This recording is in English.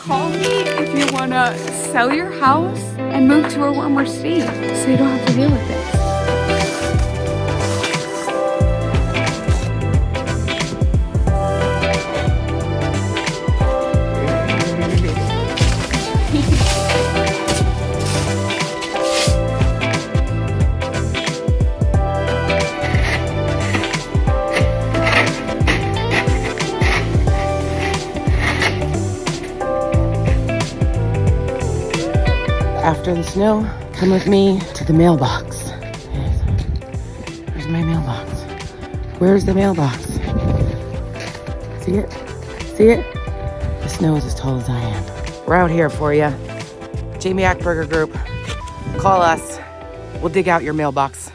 Call me if you want to sell your house and move to a warmer state so you don't have to deal with this. After the snow, come with me to the mailbox. Where's my mailbox? Where's the mailbox? See it? See it? The snow is as tall as I am. We're out here for you. Jamie Achberger Group. Call us. We'll dig out your mailbox.